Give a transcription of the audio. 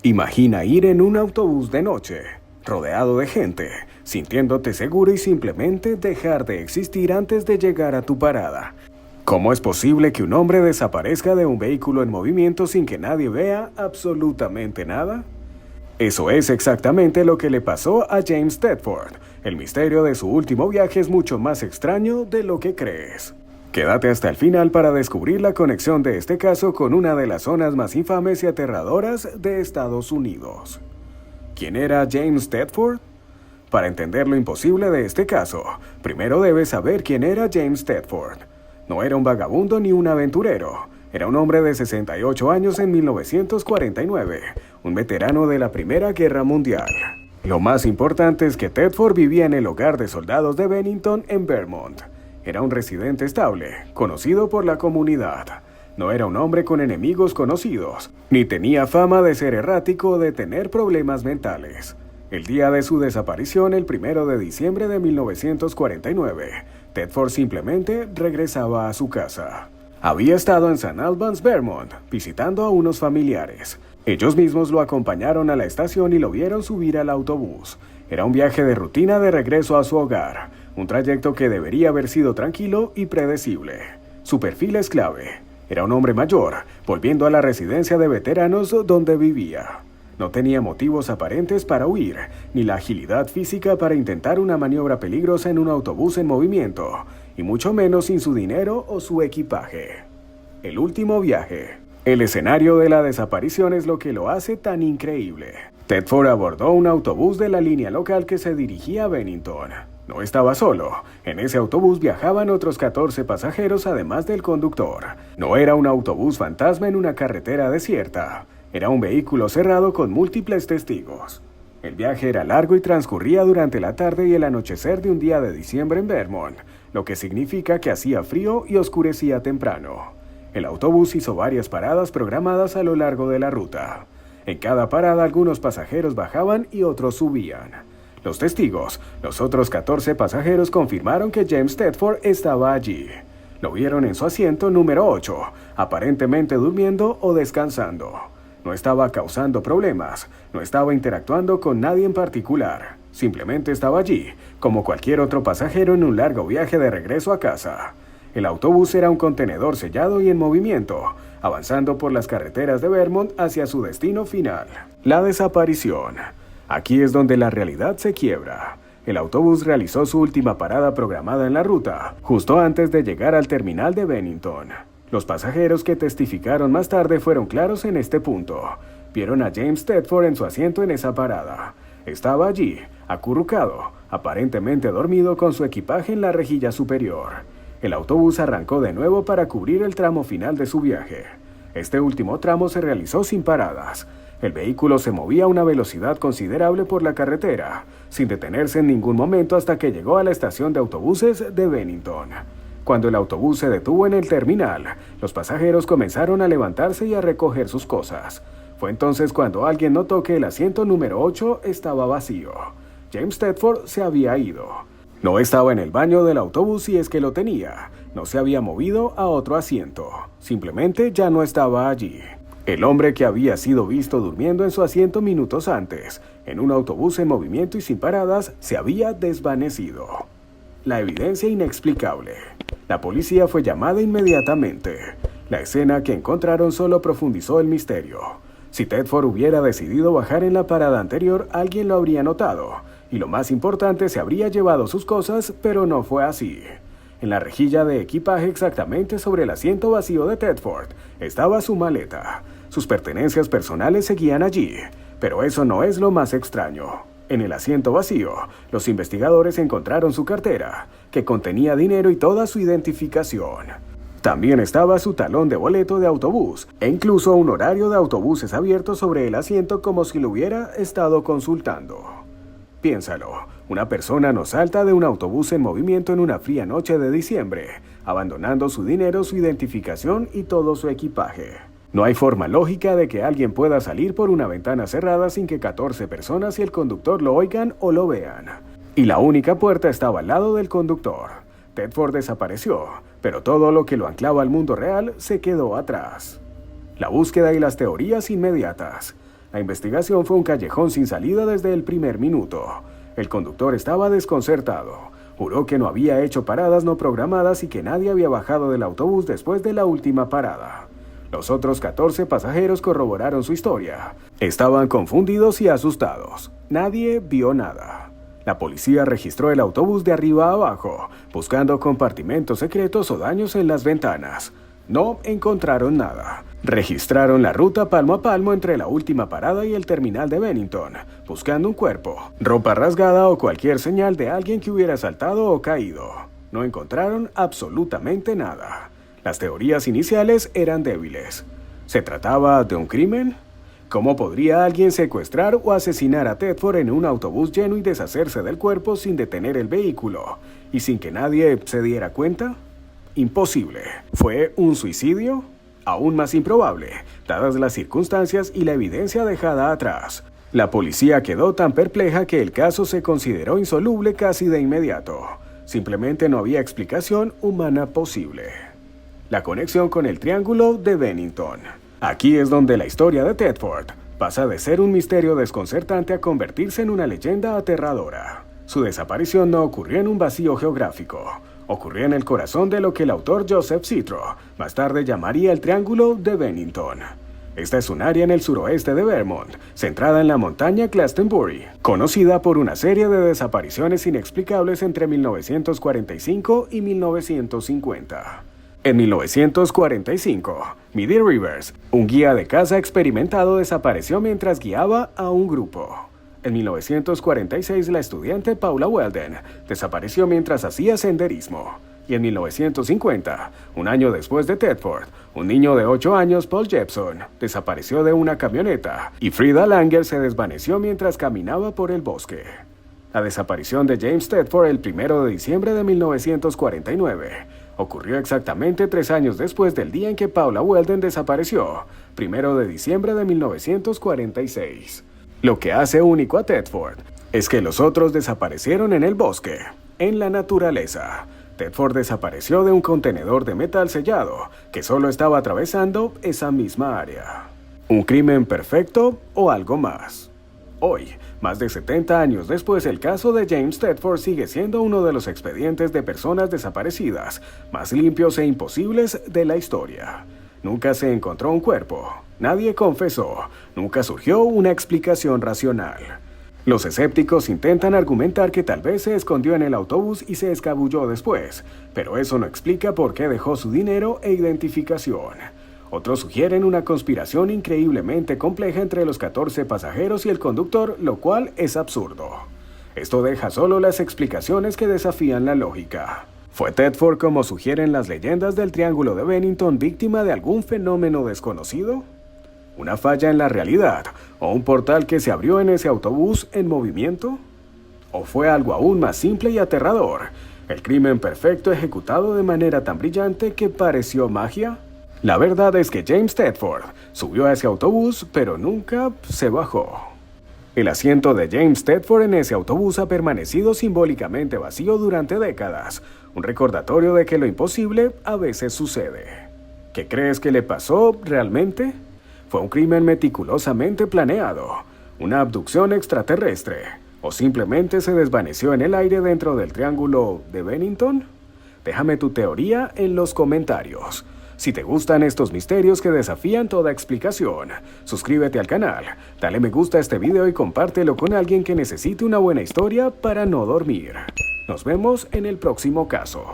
Imagina ir en un autobús de noche, rodeado de gente, sintiéndote seguro y simplemente dejar de existir antes de llegar a tu parada. ¿Cómo es posible que un hombre desaparezca de un vehículo en movimiento sin que nadie vea absolutamente nada? Eso es exactamente lo que le pasó a James Tedford. El misterio de su último viaje es mucho más extraño de lo que crees. Quédate hasta el final para descubrir la conexión de este caso con una de las zonas más infames y aterradoras de Estados Unidos. ¿Quién era James Tedford? Para entender lo imposible de este caso, primero debes saber quién era James Tedford. No era un vagabundo ni un aventurero. Era un hombre de 68 años en 1949, un veterano de la Primera Guerra Mundial. Lo más importante es que Tedford vivía en el hogar de soldados de Bennington en Vermont. Era un residente estable, conocido por la comunidad. No era un hombre con enemigos conocidos, ni tenía fama de ser errático o de tener problemas mentales. El día de su desaparición, el 1 de diciembre de 1949, Tedford simplemente regresaba a su casa. Había estado en St. Albans, Vermont, visitando a unos familiares. Ellos mismos lo acompañaron a la estación y lo vieron subir al autobús. Era un viaje de rutina de regreso a su hogar, un trayecto que debería haber sido tranquilo y predecible. Su perfil es clave. Era un hombre mayor, volviendo a la residencia de veteranos donde vivía. No tenía motivos aparentes para huir, ni la agilidad física para intentar una maniobra peligrosa en un autobús en movimiento, y mucho menos sin su dinero o su equipaje. El último viaje. El escenario de la desaparición es lo que lo hace tan increíble. Tedford abordó un autobús de la línea local que se dirigía a Bennington. No estaba solo. En ese autobús viajaban otros 14 pasajeros además del conductor. No era un autobús fantasma en una carretera desierta. Era un vehículo cerrado con múltiples testigos. El viaje era largo y transcurría durante la tarde y el anochecer de un día de diciembre en Vermont, lo que significa que hacía frío y oscurecía temprano. El autobús hizo varias paradas programadas a lo largo de la ruta. En cada parada algunos pasajeros bajaban y otros subían. Los testigos, los otros 14 pasajeros, confirmaron que James Tedford estaba allí. Lo vieron en su asiento número 8, aparentemente durmiendo o descansando. No estaba causando problemas, no estaba interactuando con nadie en particular. Simplemente estaba allí, como cualquier otro pasajero en un largo viaje de regreso a casa. El autobús era un contenedor sellado y en movimiento, avanzando por las carreteras de Vermont hacia su destino final. La desaparición. Aquí es donde la realidad se quiebra. El autobús realizó su última parada programada en la ruta, justo antes de llegar al terminal de Bennington. Los pasajeros que testificaron más tarde fueron claros en este punto. Vieron a James Tedford en su asiento en esa parada. Estaba allí, acurrucado, aparentemente dormido con su equipaje en la rejilla superior. El autobús arrancó de nuevo para cubrir el tramo final de su viaje. Este último tramo se realizó sin paradas. El vehículo se movía a una velocidad considerable por la carretera, sin detenerse en ningún momento hasta que llegó a la estación de autobuses de Bennington. Cuando el autobús se detuvo en el terminal, los pasajeros comenzaron a levantarse y a recoger sus cosas. Fue entonces cuando alguien notó que el asiento número 8 estaba vacío. James Tedford se había ido. No estaba en el baño del autobús si es que lo tenía. No se había movido a otro asiento. Simplemente ya no estaba allí. El hombre que había sido visto durmiendo en su asiento minutos antes, en un autobús en movimiento y sin paradas, se había desvanecido. La evidencia inexplicable. La policía fue llamada inmediatamente. La escena que encontraron solo profundizó el misterio. Si Tedford hubiera decidido bajar en la parada anterior, alguien lo habría notado. Y lo más importante, se habría llevado sus cosas, pero no fue así. En la rejilla de equipaje, exactamente sobre el asiento vacío de Tedford, estaba su maleta. Sus pertenencias personales seguían allí, pero eso no es lo más extraño. En el asiento vacío, los investigadores encontraron su cartera, que contenía dinero y toda su identificación. También estaba su talón de boleto de autobús, e incluso un horario de autobuses abierto sobre el asiento como si lo hubiera estado consultando. Piénsalo, una persona no salta de un autobús en movimiento en una fría noche de diciembre, abandonando su dinero, su identificación y todo su equipaje. No hay forma lógica de que alguien pueda salir por una ventana cerrada sin que 14 personas y el conductor lo oigan o lo vean. Y la única puerta estaba al lado del conductor. Tedford desapareció, pero todo lo que lo anclaba al mundo real se quedó atrás. La búsqueda y las teorías inmediatas. La investigación fue un callejón sin salida desde el primer minuto. El conductor estaba desconcertado. Juró que no había hecho paradas no programadas y que nadie había bajado del autobús después de la última parada. Los otros 14 pasajeros corroboraron su historia. Estaban confundidos y asustados. Nadie vio nada. La policía registró el autobús de arriba a abajo, buscando compartimentos secretos o daños en las ventanas. No encontraron nada. Registraron la ruta palmo a palmo entre la última parada y el terminal de Bennington, buscando un cuerpo, ropa rasgada o cualquier señal de alguien que hubiera saltado o caído. No encontraron absolutamente nada. Las teorías iniciales eran débiles. ¿Se trataba de un crimen? ¿Cómo podría alguien secuestrar o asesinar a Tedford en un autobús lleno y deshacerse del cuerpo sin detener el vehículo y sin que nadie se diera cuenta? Imposible. ¿Fue un suicidio? Aún más improbable, dadas las circunstancias y la evidencia dejada atrás. La policía quedó tan perpleja que el caso se consideró insoluble casi de inmediato. Simplemente no había explicación humana posible. La conexión con el Triángulo de Bennington. Aquí es donde la historia de Tedford pasa de ser un misterio desconcertante a convertirse en una leyenda aterradora. Su desaparición no ocurrió en un vacío geográfico. Ocurrió en el corazón de lo que el autor Joseph Citro más tarde llamaría el Triángulo de Bennington. Esta es un área en el suroeste de Vermont, centrada en la montaña Glastonbury, conocida por una serie de desapariciones inexplicables entre 1945 y 1950. En 1945, Middy Rivers, un guía de caza experimentado, desapareció mientras guiaba a un grupo. En 1946, la estudiante Paula Weldon desapareció mientras hacía senderismo. Y en 1950, un año después de Tedford, un niño de 8 años, Paul Jepson, desapareció de una camioneta y Frida Langer se desvaneció mientras caminaba por el bosque. La desaparición de James Tedford el 1 de diciembre de 1949 ocurrió exactamente 3 años después del día en que Paula Weldon desapareció, 1 de diciembre de 1946. Lo que hace único a Tedford es que los otros desaparecieron en el bosque, en la naturaleza. Tedford desapareció de un contenedor de metal sellado que solo estaba atravesando esa misma área. ¿Un crimen perfecto o algo más? Hoy, más de 70 años después, el caso de James Tedford sigue siendo uno de los expedientes de personas desaparecidas más limpios e imposibles de la historia. Nunca se encontró un cuerpo, nadie confesó, nunca surgió una explicación racional. Los escépticos intentan argumentar que tal vez se escondió en el autobús y se escabulló después, pero eso no explica por qué dejó su dinero e identificación. Otros sugieren una conspiración increíblemente compleja entre los 14 pasajeros y el conductor, lo cual es absurdo. Esto deja solo las explicaciones que desafían la lógica. ¿Fue Tedford, como sugieren las leyendas del Triángulo de Bennington, víctima de algún fenómeno desconocido? ¿Una falla en la realidad o un portal que se abrió en ese autobús en movimiento? ¿O fue algo aún más simple y aterrador? ¿El crimen perfecto ejecutado de manera tan brillante que pareció magia? La verdad es que James Tedford subió a ese autobús, pero nunca se bajó. El asiento de James Tedford en ese autobús ha permanecido simbólicamente vacío durante décadas, un recordatorio de que lo imposible a veces sucede. ¿Qué crees que le pasó realmente? ¿Fue un crimen meticulosamente planeado, una abducción extraterrestre, o simplemente se desvaneció en el aire dentro del Triángulo de Bennington? Déjame tu teoría en los comentarios. Si te gustan estos misterios que desafían toda explicación, suscríbete al canal, dale me gusta a este video y compártelo con alguien que necesite una buena historia para no dormir. Nos vemos en el próximo caso.